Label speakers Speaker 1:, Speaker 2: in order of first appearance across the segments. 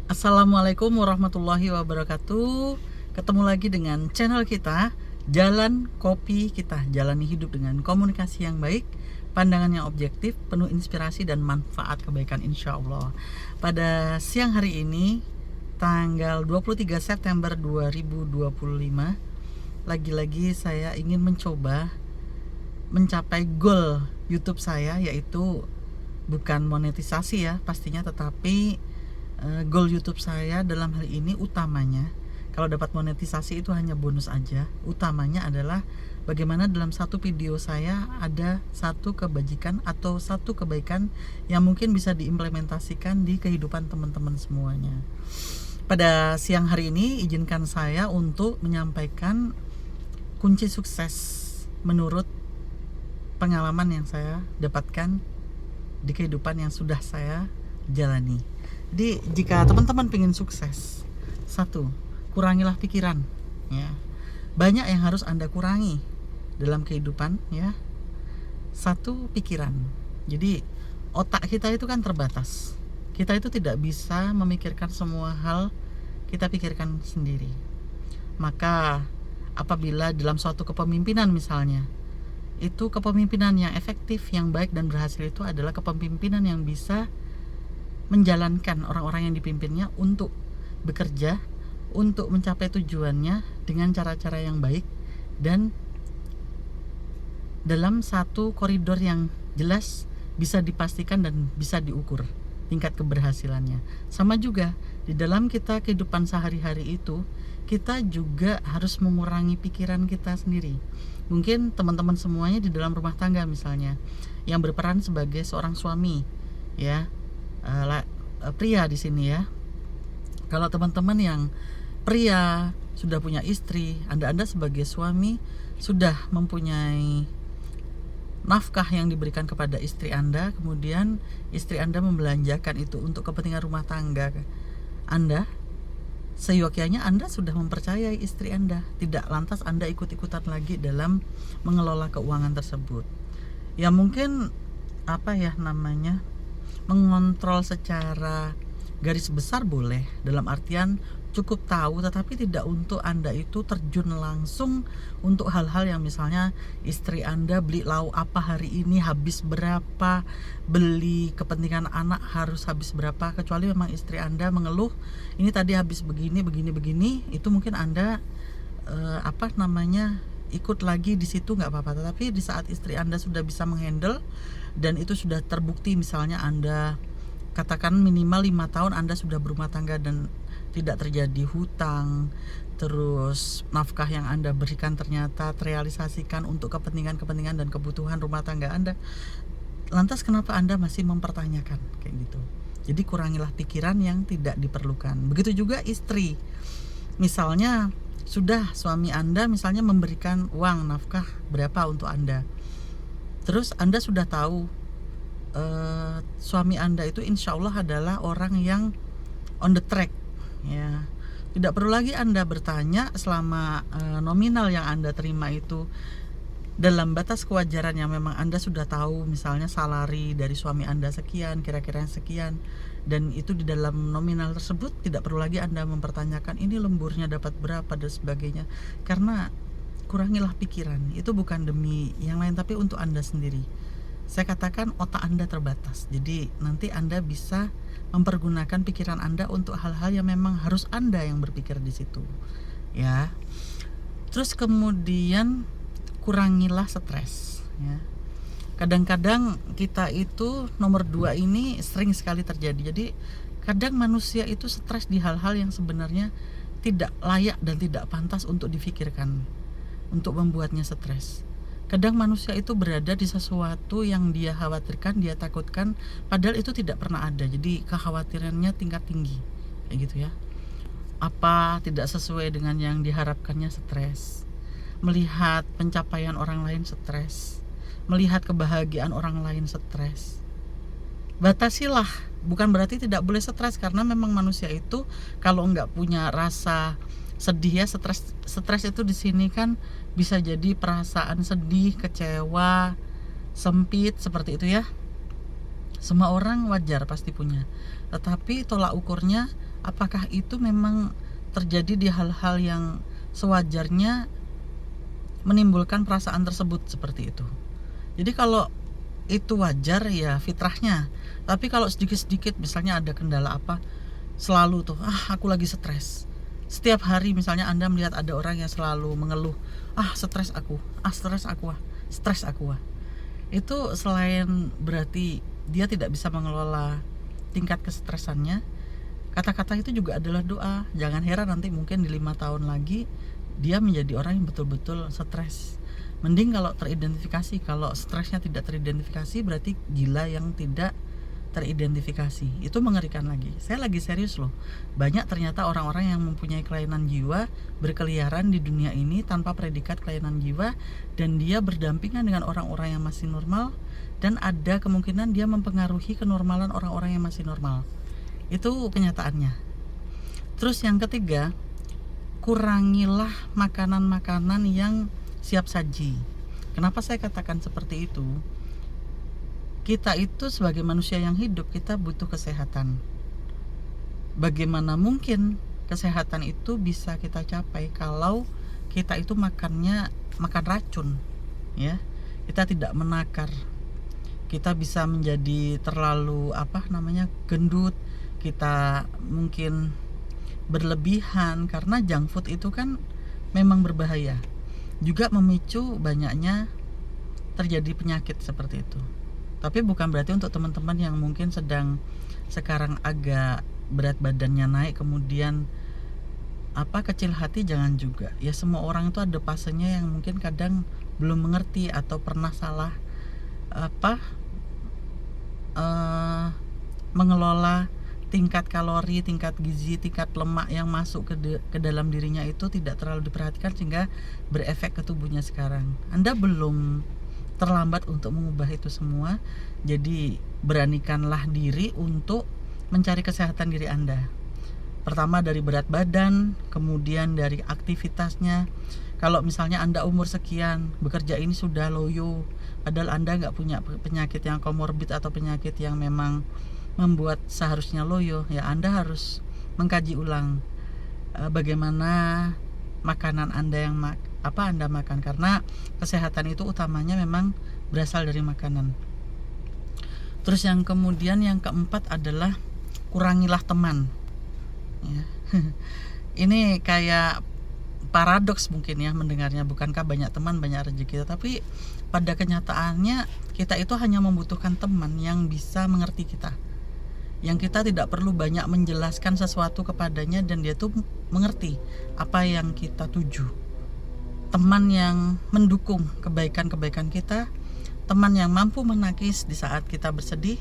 Speaker 1: Assalamualaikum warahmatullahi wabarakatuh. Ketemu lagi dengan channel kita, Jalan Kopi Kita. Jalani hidup dengan komunikasi yang baik, pandangan yang objektif, penuh inspirasi dan manfaat kebaikan insya Allah. Pada siang hari ini, tanggal 23 September 2025, lagi-lagi saya ingin mencoba mencapai goal YouTube saya, yaitu bukan monetisasi ya pastinya, tetapi goal YouTube saya dalam hal ini utamanya, kalau dapat monetisasi itu hanya bonus aja. Utamanya adalah bagaimana dalam satu video saya ada satu kebajikan atau satu kebaikan yang mungkin bisa diimplementasikan di kehidupan teman-teman semuanya. Pada siang hari ini izinkan saya untuk menyampaikan kunci sukses menurut pengalaman yang saya dapatkan di kehidupan yang sudah saya jalani. Jadi jika teman-teman pengen sukses, satu, kurangilah pikiran ya. Banyak yang harus Anda kurangi dalam kehidupan ya. Satu, pikiran. Jadi otak kita itu kan terbatas. Kita itu tidak bisa memikirkan semua hal kita pikirkan sendiri. Maka apabila dalam suatu kepemimpinan misalnya, itu kepemimpinan yang efektif, yang baik dan berhasil itu adalah kepemimpinan yang bisa menjalankan orang-orang yang dipimpinnya untuk bekerja, untuk mencapai tujuannya dengan cara-cara yang baik dan dalam satu koridor yang jelas, bisa dipastikan dan bisa diukur tingkat keberhasilannya. Sama juga di dalam kita kehidupan sehari-hari itu, kita juga harus mengurangi pikiran kita sendiri. Mungkin teman-teman semuanya di dalam rumah tangga misalnya, yang berperan sebagai seorang suami ya, pria di sini ya. Kalau teman-teman yang pria sudah punya istri, Anda sebagai suami sudah mempunyai nafkah yang diberikan kepada istri Anda, kemudian istri Anda membelanjakan itu untuk kepentingan rumah tangga Anda. Seyogyanya Anda sudah mempercayai istri Anda, tidak lantas Anda ikut-ikutan lagi dalam mengelola keuangan tersebut. Ya mungkin mengontrol secara garis besar boleh, dalam artian cukup tahu, tetapi tidak untuk Anda itu terjun langsung untuk hal-hal yang misalnya istri Anda beli lauk apa hari ini habis berapa, beli kepentingan anak harus habis berapa, kecuali memang istri Anda mengeluh ini tadi habis begini, itu mungkin Anda ikut lagi di situ nggak apa-apa. Tetapi di saat istri Anda sudah bisa menghandle dan itu sudah terbukti, misalnya Anda katakan minimal 5 tahun Anda sudah berumah tangga dan tidak terjadi hutang, terus nafkah yang Anda berikan ternyata terrealisasikan untuk kepentingan dan kebutuhan rumah tangga Anda, lantas kenapa Anda masih mempertanyakan kayak gitu? Jadi kurangilah pikiran yang tidak diperlukan. Begitu juga istri, misalnya sudah suami Anda misalnya memberikan uang nafkah berapa untuk Anda, terus Anda sudah tahu suami Anda itu insya Allah adalah orang yang on the track ya. Tidak perlu lagi Anda bertanya selama nominal yang Anda terima itu dalam batas kewajaran yang memang Anda sudah tahu, misalnya salari dari suami Anda sekian, kira-kira sekian, dan itu di dalam nominal tersebut tidak perlu lagi Anda mempertanyakan ini lemburnya dapat berapa dan sebagainya, karena kurangilah pikiran. Itu bukan demi yang lain tapi untuk Anda sendiri. Saya katakan otak Anda terbatas, jadi nanti Anda bisa mempergunakan pikiran Anda untuk hal-hal yang memang harus Anda yang berpikir di situ ya. Terus kemudian kurangilah stres ya. Kadang-kadang kita itu nomor 2 ini sering sekali terjadi. Jadi kadang manusia itu stres di hal-hal yang sebenarnya tidak layak dan tidak pantas untuk difikirkan, untuk membuatnya stres. Kadang manusia itu berada di sesuatu yang dia khawatirkan, dia takutkan, padahal itu tidak pernah ada. Jadi kekhawatirannya tingkat tinggi kayak gitu ya. Apa tidak sesuai dengan yang diharapkannya stres. Melihat pencapaian orang lain stres. Melihat kebahagiaan orang lain stres. Batasilah, bukan berarti tidak boleh stres, karena memang manusia itu kalau nggak punya rasa sedih ya, stres itu di sini kan bisa jadi perasaan sedih, kecewa, sempit, seperti itu ya. Semua orang wajar pasti punya, tetapi tolak ukurnya apakah itu memang terjadi di hal-hal yang sewajarnya menimbulkan perasaan tersebut seperti itu. Jadi kalau itu wajar ya fitrahnya. Tapi kalau sedikit-sedikit misalnya ada kendala apa, selalu tuh aku lagi stres. Setiap hari misalnya Anda melihat ada orang yang selalu mengeluh, stres aku, stres aku. Itu selain berarti dia tidak bisa mengelola tingkat kestresannya, kata-kata itu juga adalah doa. Jangan heran nanti mungkin di 5 tahun lagi dia menjadi orang yang betul-betul stres. Mending kalau teridentifikasi. Kalau stresnya tidak teridentifikasi berarti gila yang tidak teridentifikasi. Itu mengerikan lagi. Saya lagi serius loh. Banyak ternyata orang-orang yang mempunyai kelainan jiwa berkeliaran di dunia ini tanpa predikat kelainan jiwa, dan dia berdampingan dengan orang-orang yang masih normal, dan ada kemungkinan dia mempengaruhi kenormalan orang-orang yang masih normal. Itu kenyataannya. Terus yang ketiga, kurangilah makanan-makanan yang siap saji. Kenapa saya katakan seperti itu? Kita itu sebagai manusia yang hidup, kita butuh kesehatan. Bagaimana mungkin kesehatan itu bisa kita capai kalau kita itu makan racun, ya? Kita tidak menakar. Kita bisa menjadi terlalu gendut. Kita mungkin berlebihan karena junk food itu kan memang berbahaya. Juga memicu banyaknya terjadi penyakit seperti itu. Tapi bukan berarti untuk teman-teman yang mungkin sedang sekarang agak berat badannya naik, kemudian kecil hati, jangan juga. Ya semua orang itu ada fasenya yang mungkin kadang belum mengerti atau pernah salah mengelola tingkat kalori, tingkat gizi, tingkat lemak yang masuk ke dalam dirinya itu tidak terlalu diperhatikan sehingga berefek ke tubuhnya sekarang. Anda belum terlambat untuk mengubah itu semua. Jadi beranikanlah diri untuk mencari kesehatan diri Anda. Pertama dari berat badan, kemudian dari aktivitasnya. Kalau misalnya Anda umur sekian, bekerja ini sudah loyo, padahal Anda nggak punya penyakit yang komorbid atau penyakit yang memang membuat seharusnya loyo, ya Anda harus mengkaji ulang bagaimana makanan Anda yang Anda makan, karena kesehatan itu utamanya memang berasal dari makanan. Terus yang kemudian yang keempat adalah kurangilah teman, ya. Ini kayak paradoks mungkin ya mendengarnya, bukankah banyak teman banyak rezeki, tapi pada kenyataannya kita itu hanya membutuhkan teman yang bisa mengerti kita, yang kita tidak perlu banyak menjelaskan sesuatu kepadanya dan dia tuh mengerti apa yang kita tuju. Teman yang mendukung kebaikan-kebaikan kita, teman yang mampu menangkis di saat kita bersedih,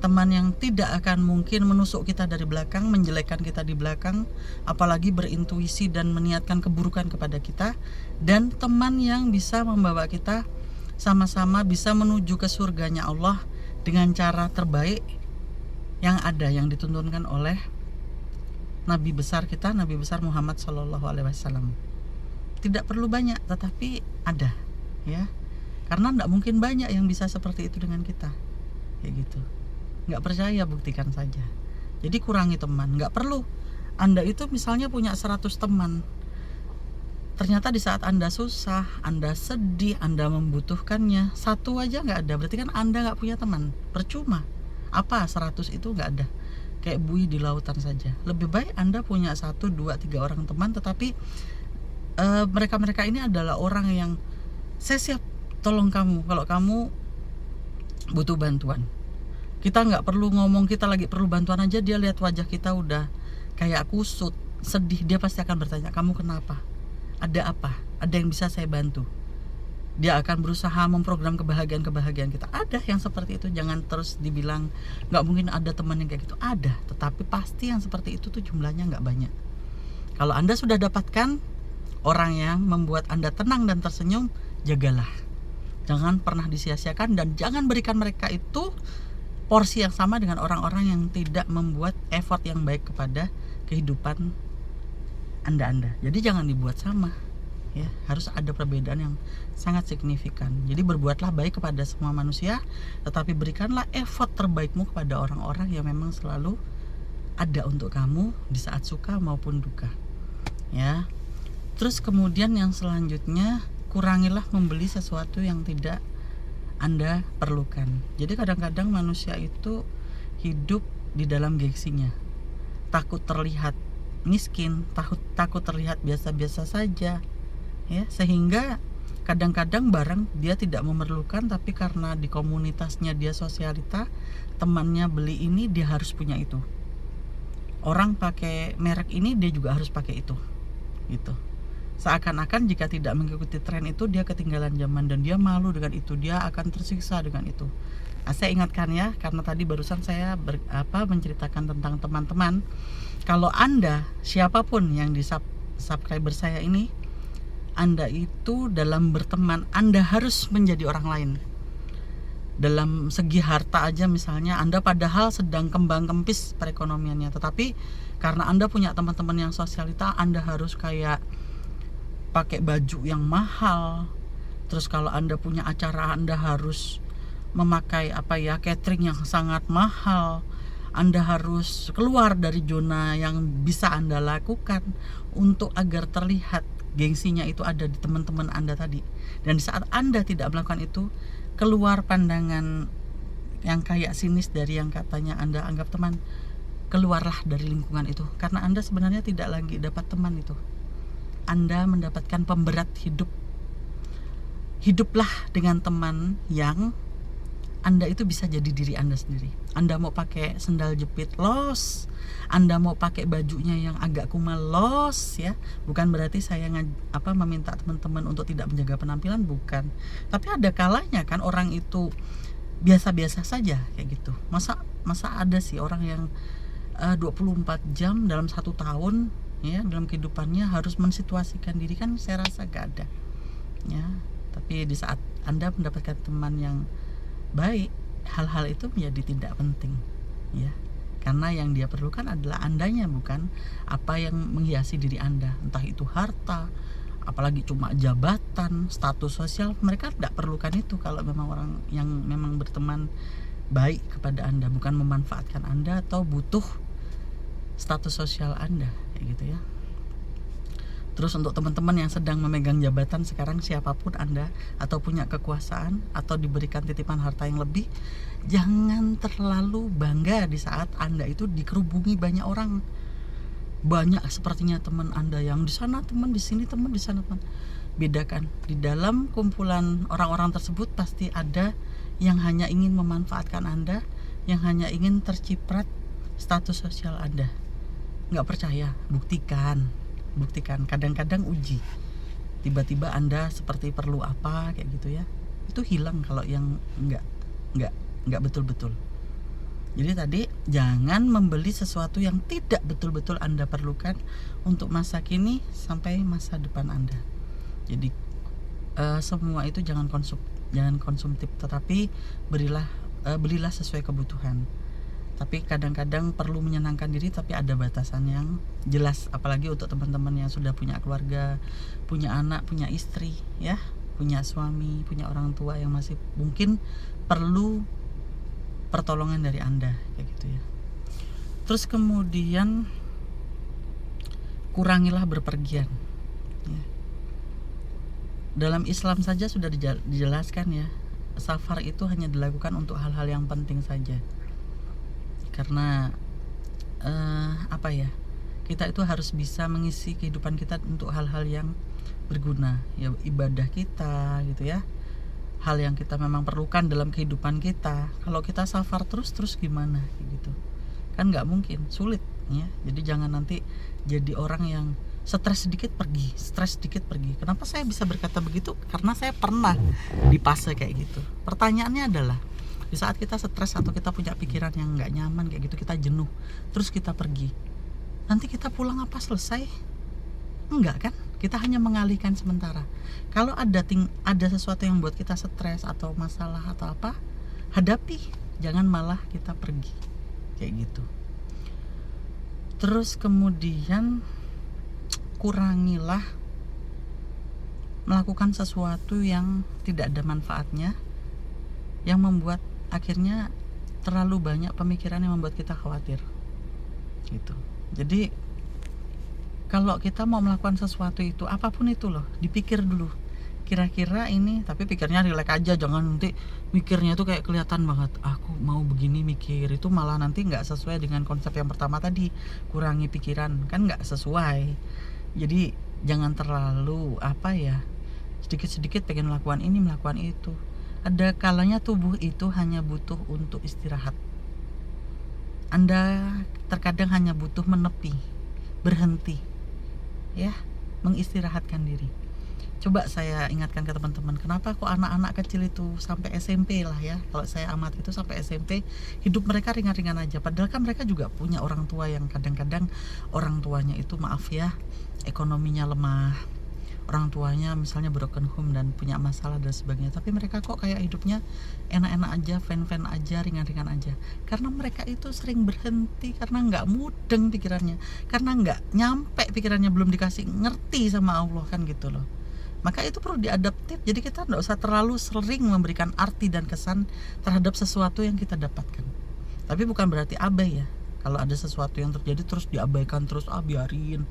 Speaker 1: teman yang tidak akan mungkin menusuk kita dari belakang, menjelekkan kita di belakang, apalagi berintuisi dan meniatkan keburukan kepada kita, dan teman yang bisa membawa kita sama-sama bisa menuju ke surganya Allah dengan cara terbaik yang ada, yang dituntunkan oleh Nabi besar kita, Nabi besar Muhammad SAW. Tidak perlu banyak, tetapi ada, ya. Karena tidak mungkin banyak yang bisa seperti itu dengan kita, kayak gitu. Nggak percaya, buktikan saja. Jadi kurangi teman. Nggak perlu Anda itu misalnya punya 100 teman, ternyata di saat Anda susah, Anda sedih, Anda membutuhkannya, satu aja nggak ada, berarti kan Anda nggak punya teman. Percuma. 100 itu nggak ada, kayak buih di lautan saja. Lebih baik Anda punya 1, 2, 3 orang teman, tetapi mereka ini adalah orang yang saya siap tolong kamu kalau kamu butuh bantuan. Kita nggak perlu ngomong kita lagi perlu bantuan aja, dia lihat wajah kita udah kayak kusut, sedih, dia pasti akan bertanya, kamu kenapa? Ada apa? Ada yang bisa saya bantu? Dia akan berusaha memprogram kebahagiaan kita. Ada yang seperti itu. Jangan terus dibilang nggak mungkin ada teman yang kayak gitu. Ada, tetapi pasti yang seperti itu tuh jumlahnya nggak banyak. Kalau Anda sudah dapatkan orang yang membuat Anda tenang dan tersenyum, jagalah. Jangan pernah disia-siakan, dan jangan berikan mereka itu porsi yang sama dengan orang-orang yang tidak membuat effort yang baik kepada kehidupan Anda. Jadi jangan dibuat sama, ya. Harus ada perbedaan yang sangat signifikan. Jadi berbuatlah baik kepada semua manusia, tetapi berikanlah effort terbaikmu kepada orang-orang yang memang selalu ada untuk kamu di saat suka maupun duka, ya. Terus kemudian yang selanjutnya, kurangilah membeli sesuatu yang tidak Anda perlukan. Jadi kadang-kadang manusia itu hidup di dalam gengsinya, takut terlihat miskin, takut terlihat biasa-biasa saja, ya, sehingga kadang-kadang barang dia tidak memerlukan, tapi karena di komunitasnya dia sosialita, temannya beli ini, dia harus punya itu. Orang pakai merek ini, dia juga harus pakai itu, gitu. Seakan-akan jika tidak mengikuti tren itu, dia ketinggalan zaman dan dia malu dengan itu, dia akan tersiksa dengan itu. Nah, saya ingatkan ya, karena tadi barusan saya menceritakan tentang teman-teman. Kalau Anda, siapapun yang di subscriber saya ini, Anda itu dalam berteman, Anda harus menjadi orang lain. Dalam segi harta aja misalnya, Anda padahal sedang kembang kempis perekonomiannya, tetapi karena Anda punya teman-teman yang sosialita, Anda harus kayak pakai baju yang mahal. Terus kalau Anda punya acara, Anda harus memakai catering yang sangat mahal. Anda harus keluar dari zona yang bisa Anda lakukan untuk agar terlihat gengsinya itu ada di teman-teman Anda tadi. Dan di saat Anda tidak melakukan itu, keluar pandangan yang kayak sinis dari yang katanya Anda anggap teman. Keluarlah dari lingkungan itu, karena Anda sebenarnya tidak lagi dapat teman itu. Anda mendapatkan pemberat hidup. Hiduplah dengan teman yang Anda itu bisa jadi diri Anda sendiri. Anda mau pakai sendal jepit, los. Anda mau pakai bajunya yang agak kumal, los, ya. Bukan berarti saya meminta teman-teman untuk tidak menjaga penampilan, bukan. Tapi ada kalanya kan orang itu biasa-biasa saja kayak gitu. Masa ada sih orang yang 24 jam dalam 1 tahun, ya, dalam kehidupannya harus mensituasikan diri, kan saya rasa gak ada, ya. Tapi di saat Anda mendapatkan teman yang baik, hal-hal itu menjadi tidak penting, ya, karena yang dia perlukan adalah Andanya, bukan apa yang menghiasi diri Anda, entah itu harta, apalagi cuma jabatan, status sosial. Mereka tidak perlukan itu kalau memang orang yang memang berteman baik kepada Anda, bukan memanfaatkan Anda atau butuh status sosial Anda, kayak gitu ya. Terus untuk teman-teman yang sedang memegang jabatan sekarang, siapapun Anda, atau punya kekuasaan atau diberikan titipan harta yang lebih, jangan terlalu bangga di saat Anda itu dikerubungi banyak orang. Banyak sepertinya teman Anda yang di sana teman, di sini teman, di sana teman. Bedakan, di dalam kumpulan orang-orang tersebut pasti ada yang hanya ingin memanfaatkan Anda, yang hanya ingin terciprat status sosial Anda. Nggak percaya, buktikan. Kadang-kadang uji, tiba-tiba Anda seperti perlu apa kayak gitu ya, itu hilang kalau yang nggak betul-betul. Jadi tadi, jangan membeli sesuatu yang tidak betul-betul Anda perlukan untuk masa kini sampai masa depan Anda. Jadi semua itu jangan konsumtif, tetapi belilah sesuai kebutuhan. Tapi kadang-kadang perlu menyenangkan diri, tapi ada batasan yang jelas. Apalagi untuk teman-teman yang sudah punya keluarga, punya anak, punya istri, ya, punya suami, punya orang tua yang masih mungkin perlu pertolongan dari Anda, kayak gitu ya. Terus kemudian kurangilah berpergian, ya. Dalam Islam saja sudah dijelaskan, ya, safar itu hanya dilakukan untuk hal-hal yang penting saja. Karena kita itu harus bisa mengisi kehidupan kita untuk hal-hal yang berguna, ya, ibadah kita gitu ya, hal yang kita memang perlukan dalam kehidupan kita. Kalau kita safar terus gimana gitu kan, nggak mungkin, sulit, ya. Jadi jangan nanti jadi orang yang stres sedikit pergi. Kenapa saya bisa berkata begitu? Karena saya pernah di fase kayak gitu. Pertanyaannya adalah, di saat kita stres atau kita punya pikiran yang nggak nyaman kayak gitu, kita jenuh, terus kita pergi, nanti kita pulang apa selesai? Enggak kan? Kita hanya mengalihkan sementara. Kalau ada sesuatu yang buat kita stres atau masalah atau apa, hadapi, jangan malah kita pergi kayak gitu. Terus kemudian kurangilah melakukan sesuatu yang tidak ada manfaatnya, yang membuat akhirnya terlalu banyak pemikiran yang membuat kita khawatir. gitu. Jadi kalau kita mau melakukan sesuatu itu, apapun itu loh, dipikir dulu. Kira-kira ini, tapi pikirnya rileks aja, jangan nanti mikirnya tuh kayak kelihatan banget. Aku mau begini mikir, itu malah nanti nggak sesuai dengan konsep yang pertama tadi. Kurangi pikiran, kan nggak sesuai. Jadi jangan terlalu sedikit-sedikit pengen melakukan ini, melakukan itu. Ada kalanya tubuh itu hanya butuh untuk istirahat. Anda terkadang hanya butuh menepi, berhenti, ya, mengistirahatkan diri. Coba saya ingatkan ke teman-teman, kenapa kok anak-anak kecil itu sampai SMP lah ya, kalau saya amati itu sampai SMP hidup mereka ringan-ringan aja, padahal kan mereka juga punya orang tua yang kadang-kadang orang tuanya itu maaf ya, ekonominya lemah, orang tuanya misalnya broken home dan punya masalah dan sebagainya, tapi mereka kok kayak hidupnya enak-enak aja, fan-fan aja, ringan-ringan aja, karena mereka itu sering berhenti, karena nggak mudeng pikirannya, karena nggak nyampe pikirannya, belum dikasih ngerti sama Allah, kan gitu loh. Maka itu perlu diadaptif, jadi kita nggak usah terlalu sering memberikan arti dan kesan terhadap sesuatu yang kita dapatkan. Tapi bukan berarti abai ya, kalau ada sesuatu yang terjadi terus diabaikan terus, biarin,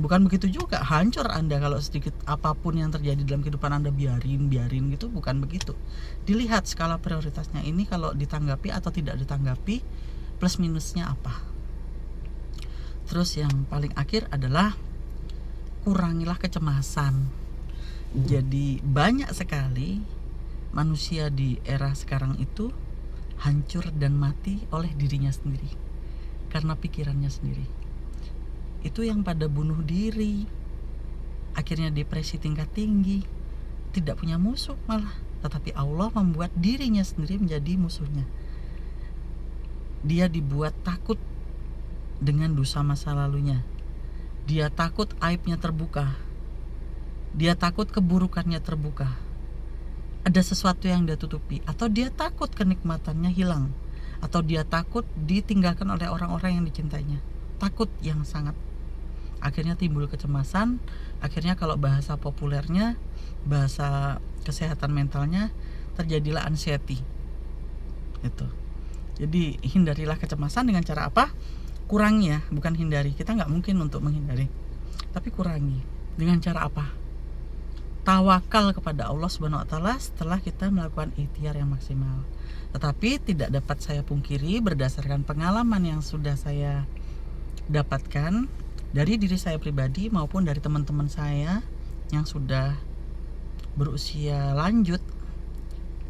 Speaker 1: bukan begitu juga, hancur Anda kalau sedikit apapun yang terjadi dalam kehidupan Anda biarin gitu, bukan begitu. Dilihat skala prioritasnya ini, kalau ditanggapi atau tidak ditanggapi, plus minusnya apa. Terus yang paling akhir adalah kurangilah kecemasan. Jadi banyak sekali manusia di era sekarang itu hancur dan mati oleh dirinya sendiri, karena pikirannya sendiri. Itu yang pada bunuh diri, akhirnya depresi tingkat tinggi, tidak punya musuh malah, tetapi Allah membuat dirinya sendiri menjadi musuhnya. Dia dibuat takut dengan dosa masa lalunya. Dia takut aibnya terbuka. Dia takut keburukannya terbuka. Ada sesuatu yang dia tutupi, atau dia takut kenikmatannya hilang, atau dia takut ditinggalkan oleh orang-orang yang dicintainya. Takut yang sangat. Akhirnya timbul kecemasan. Akhirnya kalau bahasa populernya, bahasa kesehatan mentalnya, terjadilah anxiety. Itu. Jadi hindarilah kecemasan dengan cara apa? Kurangi ya, bukan hindari. Kita nggak mungkin untuk menghindari, tapi kurangi. Dengan cara apa? Tawakal kepada Allah Subhanahu Wa Taala setelah kita melakukan ikhtiar yang maksimal. Tetapi tidak dapat saya pungkiri, berdasarkan pengalaman yang sudah saya dapatkan dari diri saya pribadi maupun dari teman-teman saya yang sudah berusia lanjut,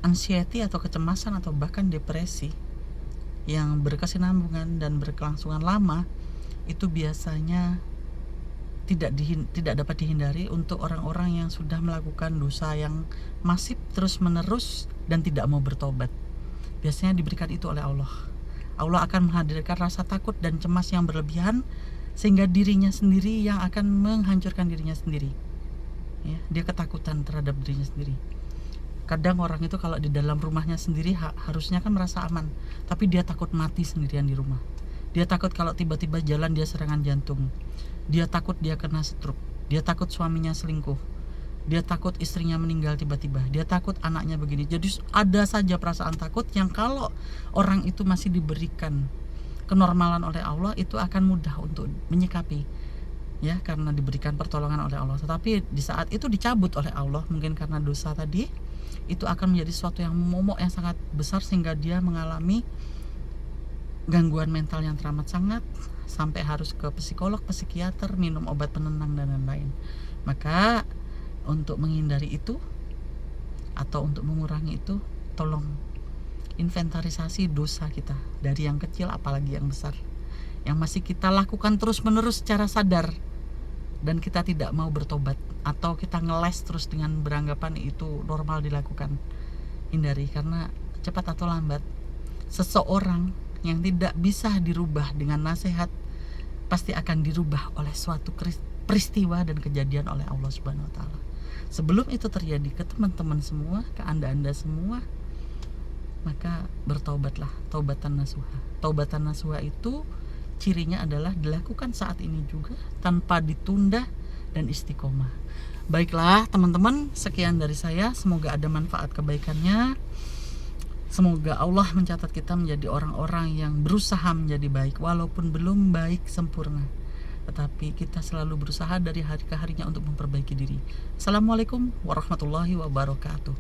Speaker 1: anxiety atau kecemasan atau bahkan depresi yang berkesinambungan dan berkelangsungan lama, itu biasanya tidak dapat dihindari untuk orang-orang yang sudah melakukan dosa yang masif terus-menerus dan tidak mau bertobat. Biasanya diberikan itu oleh Allah. Allah akan menghadirkan rasa takut dan cemas yang berlebihan, sehingga dirinya sendiri yang akan menghancurkan dirinya sendiri. Ya, dia ketakutan terhadap dirinya sendiri. Kadang orang itu kalau di dalam rumahnya sendiri harusnya kan merasa aman, tapi dia takut mati sendirian di rumah. Dia takut kalau tiba-tiba jalan dia serangan jantung. Dia takut dia kena stroke. Dia takut suaminya selingkuh. Dia takut istrinya meninggal tiba-tiba. Dia takut anaknya begini. Jadi ada saja perasaan takut yang kalau orang itu masih diberikan kenormalan oleh Allah, itu akan mudah untuk menyikapi, ya, karena diberikan pertolongan oleh Allah. Tetapi di saat itu dicabut oleh Allah, mungkin karena dosa tadi, itu akan menjadi sesuatu yang momok yang sangat besar, sehingga dia mengalami gangguan mental yang teramat sangat, sampai harus ke psikolog, psikiater, minum obat penenang dan lain-lain. Maka untuk menghindari itu atau untuk mengurangi itu, tolong inventarisasi dosa kita, dari yang kecil apalagi yang besar, yang masih kita lakukan terus-menerus secara sadar dan kita tidak mau bertobat, atau kita ngeles terus dengan beranggapan itu normal dilakukan. Hindari, karena cepat atau lambat seseorang yang tidak bisa dirubah dengan nasihat pasti akan dirubah oleh suatu peristiwa dan kejadian oleh Allah Subhanahu Wa Taala. Sebelum itu terjadi ke teman-teman semua, ke anda semua, maka bertaubatlah, taubatan nasuha. Taubatan nasuha itu cirinya adalah dilakukan saat ini juga, tanpa ditunda dan istiqomah. Baiklah teman-teman, sekian dari saya. Semoga ada manfaat kebaikannya. Semoga Allah mencatat kita menjadi orang-orang yang berusaha menjadi baik walaupun belum baik sempurna, tetapi kita selalu berusaha dari hari ke harinya untuk memperbaiki diri. Assalamualaikum warahmatullahi wabarakatuh.